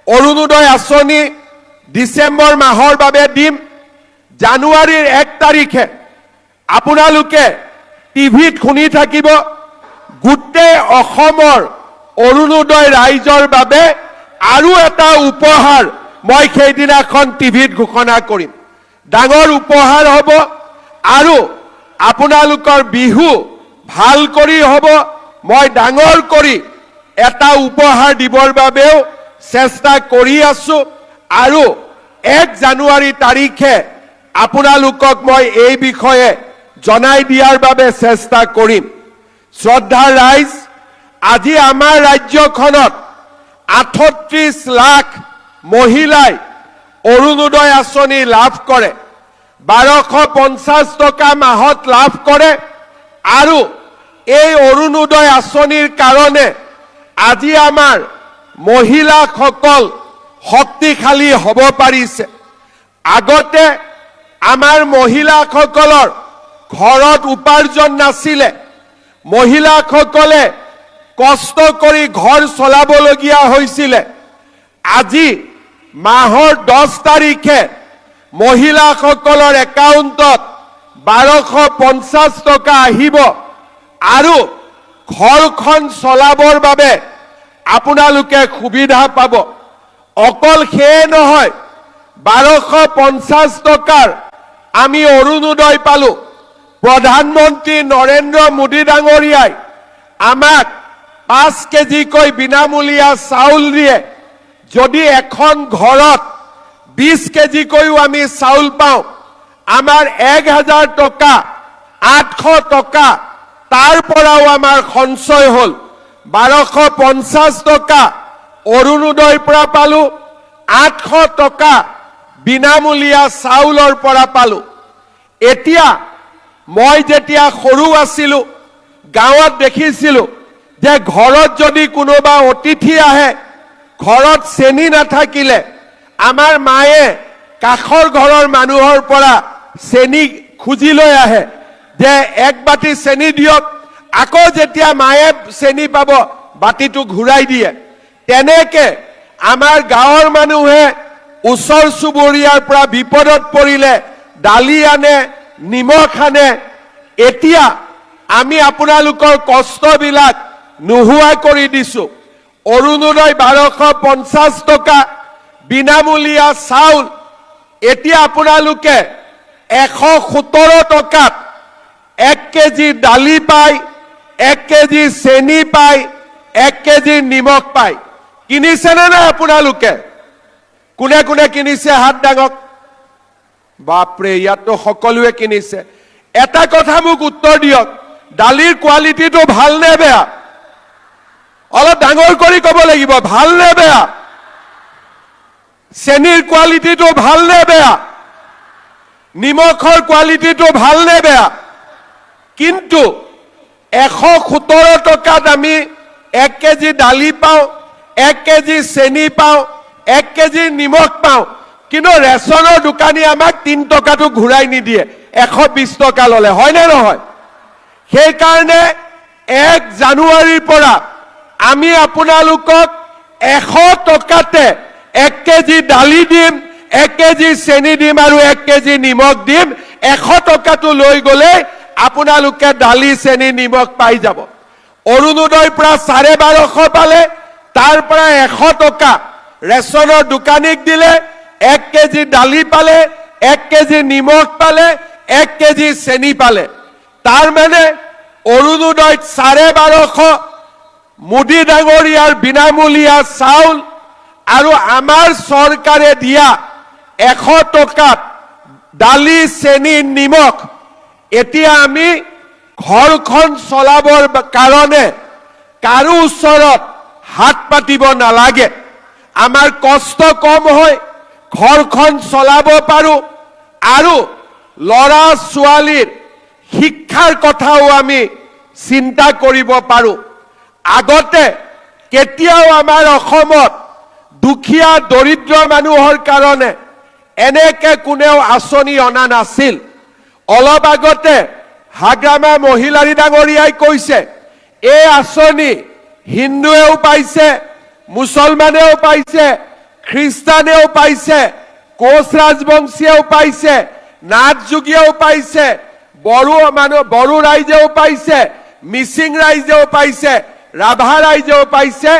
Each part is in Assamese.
অৰুণোদয় আঁচনি ডিসেম্বৰ মাহৰ বাবে দিম। জানুৱাৰীৰ 1 তাৰিখে আপোনালোকে টিভিত শুনি থাকিব গোটেই অসমৰ অৰুণোদয় ৰাইজৰ বাবে আৰু এটা উপহাৰ মই সেইদিনাখন টিভিত ঘোষণা কৰিম। ডাঙৰ উপহাৰ হ'ব আৰু আপোনালোকৰ বিহু ভাল কৰি হ'ব। মই ডাঙৰ কৰি এটা উপহাৰ দিবৰ বাবেও চেষ্টা কৰি আছো আৰু 1 জানুৱাৰী তাৰিখে আপোনালোকক মই এই বিষয়ে জনাই দিয়াৰ বাবে চেষ্টা কৰিম। শ্ৰদ্ধাৰ ৰাইজ, আজি আমাৰ ৰাজ্যখনত 38 লাখ মহিলাই অৰুণোদয় আঁচনি লাভ কৰে। 1250 টকা মাহত লাভ কৰে আৰু এই অৰুণোদয় আঁচনিৰ কাৰণে আজি আমাৰ মহিলাসকল শক্তিশালী হ'ব পাৰিছে। আগতে আমাৰ মহিলাসকলৰ ঘৰত উপাৰ্জন নাছিলে। মহিলাসকলে কষ্ট কৰি ঘৰ চলাবলগীয়া হৈছিলে। আজি মাহৰ 10 তাৰিখে মহিলাসকলৰ একাউণ্টত 1250 টকা আহিব আৰু ঘৰখন চলাবৰ বাবে আপোনালোকে সুবিধা পাব। অকল সেয়ে নহয়, 1250 টকাৰ আমি অৰুণোদয় পালো। প্ৰধানমন্ত্ৰী নৰেন্দ্ৰ মোদী ডাঙৰীয়াই আমাক 5 কেজিকৈ বিনামূলীয়া চাউল দিয়ে। যদি এখন ঘৰত 20 কেজিকৈও আমি চাউল পাওঁ, আমাৰ 1000 টকা, 800 টকা তাৰ পৰাও আমাৰ সঞ্চয় হ'ল। 1250 টকা অৰুণোদয়ৰ পৰা পালো, 800 টকা বিনামূলীয়া চাউলৰ পৰা পালো। এতিয়া মই যেতিয়া সৰু আছিলো, গাঁৱত দেখিছিলো যে ঘৰত যদি কোনোবা অতিথি আহে, ঘৰত চেনি নাথাকিলে আমাৰ মায়ে কাষৰ ঘৰৰ মানুহৰ পৰা চেনি খুজি লৈ আহে যে 1 বাটি চেনি দিয়ক। আকৌ যেতিয়া মায়ে চেনি পাব বাটিটো ঘূৰাই দিয়ে। তেনেকে আমাৰ গাঁৱৰ মানুহে ওচৰ চুবুৰীয়াৰ পৰা বিপদত পৰিলে দালি আনে, নিমখ আনে। এতিয়া আমি আপোনালোকৰ কষ্টবিলাক নোহোৱা কৰি দিছো। অৰুণোদয় 1250 টকা, বিনামূলীয়া চাউল। এতিয়া আপোনালোকে 117 টকাত 1 কেজি দালি পায়, 1 কেজি চেনি পায়, 1 কেজি নিমখ পায়। কিনিছেনে নাই আপোনালোকে? কোনে কোনে কিনিছে হাত দাঙক। বাপৰে, ইয়াততো সকলোৱে কিনিছে। এটা কথা মোক উত্তৰ দিয়ক, দালিৰ কোৱালিটিটো ভাল নে বেয়া? অলপ ডাঙৰ কৰি ক'ব লাগিব, ভাল নে বেয়া? চেনিৰ কোৱালিটিটো ভাল নে বেয়া? নিমখৰ কোৱালিটিটো ভাল নে বেয়া? কিন্তু 117 টকাত আমি 1 কেজি দালি পাওঁ, 1 কেজি চেনি পাওঁ, 1 কেজি নিমখ পাওঁ। কিন্তু ৰেচনৰ দোকানী আমাক 3 টকাটো ঘূৰাই নিদিয়ে 120 টকা ল'লে, হয়নে নহয়? সেইকাৰণে 1 জানুৱাৰীৰ পৰা আমি আপোনালোকক 100 টকাতে 1 কেজি দালি দিম, 1 কেজি চেনি দিম আৰু 1 কেজি নিমখ দিম। 100 টকাটো লৈ গ'লে আপোনালোকে দালি, চেনি, নিমখ পাই যাব। অৰুণোদয়ৰ পৰা 1250 পালে, তাৰ পৰা 100 টকা ৰেচনৰ দোকানীক দিলে, 1 কেজি দালি পালে, 1 কেজি নিমখ পালে, 1 কেজি চেনি পালে। তাৰ মানে অৰুণোদয়ত 1250, মোদী ডাঙৰীয়াৰ বিনামূলীয়া চাউল আৰু আমাৰ চৰকাৰে দিয়া 100 টকাত দালি, চেনি, নিমখ। এতিয়া আমি ঘৰখন চলাবৰ কাৰণে কাৰো ওচৰত হাত পাতিব নালাগে। আমাৰ কষ্ট কম হয়, ঘৰখন চলাব পাৰো আৰু ল'ৰা ছোৱালীৰ শিক্ষাৰ কথাও আমি চিন্তা কৰিব পাৰো। আগতে কেতিয়াও আমাৰ অসমত দুখীয়া দৰিদ্ৰ মানুহৰ কাৰণে এনেকে কোনেও আঁচনি অনা নাছিল। অলপ আগতে হাগ্ৰামা মহিলাৰী ডাঙৰীয়াই কৈছে, এই আঁচনি হিন্দুৱেও পাইছে, মুছলমানেও পাইছে, খ্ৰীষ্টানেও পাইছে, কোচ ৰাজবংশীয়েও পাইছে, নাথযোগীয়েও পাইছে, বড়ো ৰাইজেও পাইছে, মিচিং ৰাইজেও পাইছে, ৰাভা ৰাইজেও পাইছে।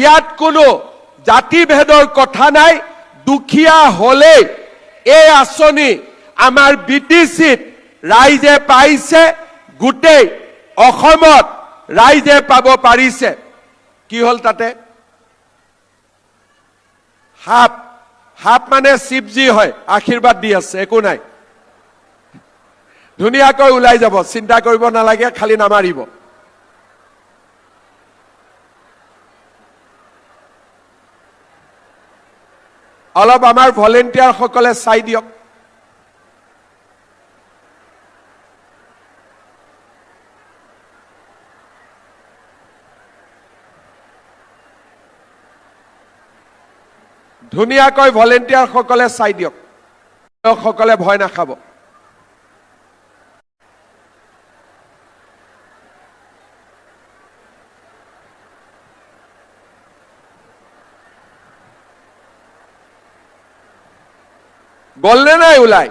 ইয়াত কোনো জাতিভেদৰ কথা নাই। দুখীয়া হলে এই আঁচনি আমাৰ BTCত ৰাইজে পাইছে, গোটেই অসমত ৰাইজে পাব পাৰিছে। কি হল তাতে? হাফ মানে শিৱজী হয়, আশীৰ্বাদ দি আছে, একো নাই, ধুনীয়াকৈ ওলাই যাব, চিন্তা কৰিব নালাগে, খালি নামাৰিব। অলপ আমাৰ ভলেণ্টিয়াৰ সকলে চাই দিয়ক। ধুনীয়াকৈ ভলেণ্টিয়াৰ সকলে চাই দিয়ক, সকলে ভয় নাখাব। গলনে নাই ওলাই?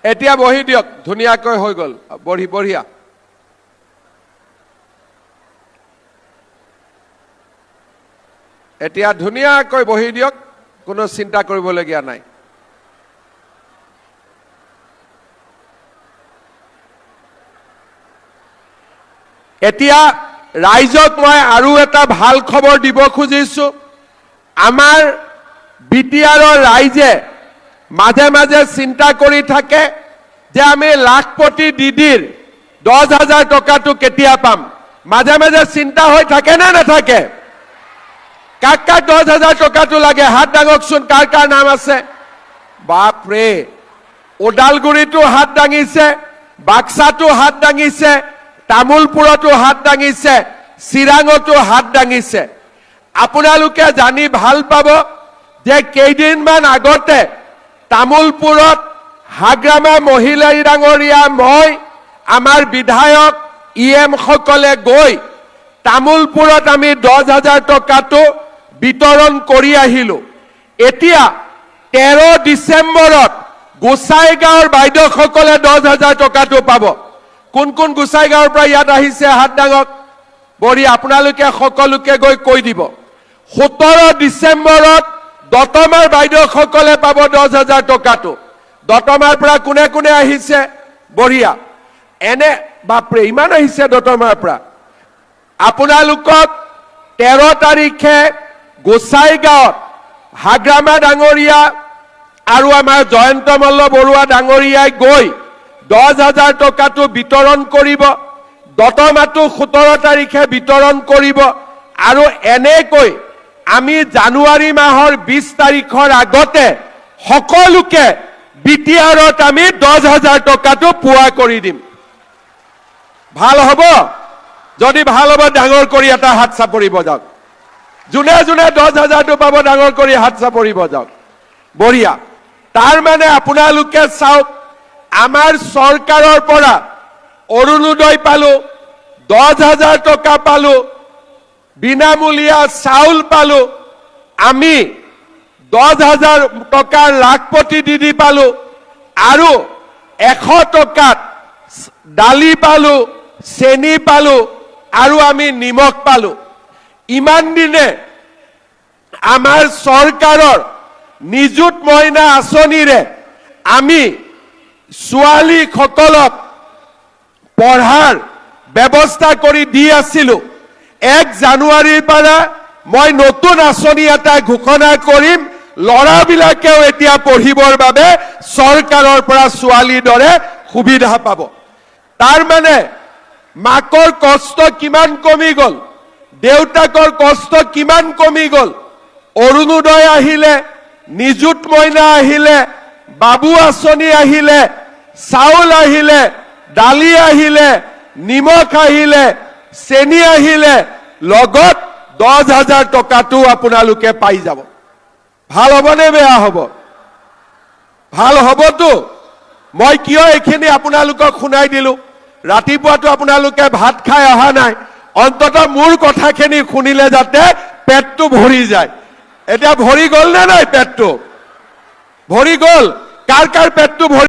এতিয়া বহি দিয়ক, ধুনীয়াকৈ হৈ গল, বঢ়িয়া। এতিয়া ধুনীয়াকৈ বহি দিয়ক, কোনো চিন্তা কৰিবলগীয়া নাই। এতিয়া ৰাইজক মই আৰু এটা ভাল খবৰ দিব খুজিছো। আমাৰ বিটিআৰৰ ৰাইজে মাজে মাজে চিন্তা কৰি থাকে যে আমি লাখপতি দিদিৰ 10,000 টকাটো কেতিয়া পাম। মাজে মাজে চিন্তা হৈ থাকে নে নাথাকে? কাক কাক 10,000 টকাটো লাগে? হাত দাঙকচোন, কাৰ কাৰ নাম আছে? বাপৰে, ওদালগুৰিতো হাত দাঙিছে, বাক্সাতো হাত দাঙিছে, তামুলপুৰতো হাত দাঙিছে, চিৰাঙতো হাত দাঙিছে। আপোনালোকে জানি ভাল পাব যে কেইদিনমান আগতে তামুলপুৰত হাগ্ৰামা মহিলাই ডাঙৰীয়া, মই, আমাৰ বিধায়ক EM সকলে গৈ তামুলপুৰত আমি 10,000 টকাটো বিতৰণ কৰি আহিলো। এতিয়া 13 ডিচেম্বৰত গোসাইগাঁৱৰ বাইদেউসকলে 10,000 টকাটো পাব। কোন কোন গোসাইগাঁৱৰ পৰা ইয়াত আহিছে? হাত দাঙক। বঢ়িয়া, আপোনালোকে সকলোকে গৈ কৈ দিব। 17 ডিচেম্বৰত দতমাৰ বাইদেউসকলে পাব 10,000 টকাটো। দতমাৰ পৰা কোনে কোনে আহিছে? বঢ়িয়া, এনে বাপৰে ইমান আহিছে দতমাৰ পৰা। আপোনালোকক 13 তাৰিখে গোসাইগাঁৱত হাগ্ৰামা ডাঙৰীয়া আৰু আমাৰ জয়ন্ত মল্ল বৰুৱা ডাঙৰীয়াই গৈ 10,000 টকাটো বিতৰণ কৰিব। দতমাটো 17 তাৰিখে বিতৰণ কৰিব। আৰু এনেকৈ আমি জানুৱাৰী মাহৰ 20 তাৰিখৰ আগতে সকলোকে বিটিআৰত আমি 10,000 টকাটো পোৱা কৰি দিম। ভাল হ'ব? যদি ভাল হ'ব ডাঙৰ কৰি এটা হাত চাপৰিব যাওক। যোনে যোনে 10,000টো পাব ডাঙৰ কৰি হাত চাপৰিব যাওক। বঢ়িয়া। তাৰ মানে আপোনালোকে চাওক, আমাৰ চৰকাৰৰ পৰা অৰুণোদয় পালো, 10,000 টকা পালো, বিনামূলীয়া চাউল পালো, আমি 10,000 টকাৰ লাখপতি দিদি পালো, আৰু 100 টকাত দালি পালো, চেনি পালো, আৰু আমি নিমখ পালো। ইমান দিনে আমাৰ চৰকাৰৰ নিযুত মইনা আঁচনিৰে আমি ছোৱালীসকলক পঢ়াৰ ব্যৱস্থা কৰি দি আছিলো। 1 জানুৱাৰীৰ পৰা মই নতুন আঁচনি এটা ঘোষণা কৰিম। ল'ৰাবিলাকেও এতিয়া পঢ়িবৰ বাবে চৰকাৰৰ পৰা ছোৱালীৰ দৰে সুবিধা পাব। তাৰ মানে মাকৰ কষ্ট কিমান কমি গল, দেউতাকৰ কষ্ট কিমান কমি গল। অৰুণোদয় আহিলে, নিযুত মইনা আহিলে, বাবু আঁচনি আহিলে, চাউল আহিলে, দালি আহিলে, নিমখ আহিলে, চেনি আহিলে, লগত 10,000 টকাটো আপোনালোকে পাই যাব। ভাল হ'বনে বেয়া হ'ব? ভাল হ'বতো। মই কিয় এইখিনি আপোনালোকক শুনাই দিলো, ৰাতিপুৱাটো আপোনালোকে ভাত খাই অহা নাই, অন্ততঃ মোৰ কথাখিনি শুনিলে যাতে পেটটো ভৰি যায়। এতিয়া ভৰি গ'ল নে নাই? পেটটো ভৰি গ'ল। কাৰ কাৰ পেটটো ভৰি